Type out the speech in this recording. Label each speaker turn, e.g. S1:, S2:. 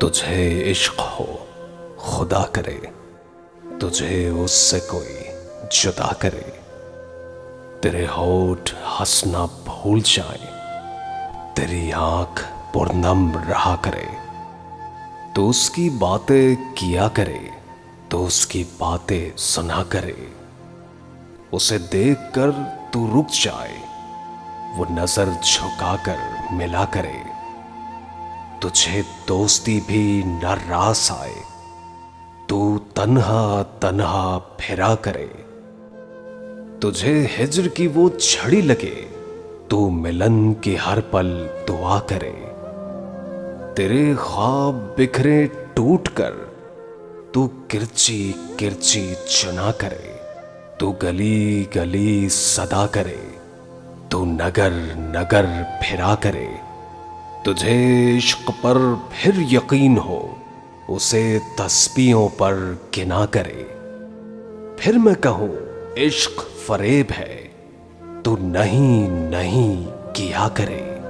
S1: तुझे इश्क हो खुदा करे, तुझे उससे कोई जुदा करे। तेरे होठ हंसना भूल जाए, तेरी आंख पुरनम रहा करे। तो उसकी बातें किया करे, तो उसकी बातें सुना करे। उसे देखकर तू रुक जाए, वो नजर झुकाकर मिला करे। तुझे दोस्ती भी न रास आए, तू तन्हा तन्हा फिरा करे। तुझे हिज्र की वो झड़ी लगे, तू मिलन की हर पल दुआ करे। तेरे ख्वाब बिखरे टूट कर, तू किरची किरची चुना करे। तू गली गली सदा करे, तू नगर नगर फिरा करे। तुझे इश्क पर फिर यकीन हो, उसे तस्बीहों पर गिना करे। फिर मैं कहूं इश्क फरेब है, तू नहीं नहीं किया करे।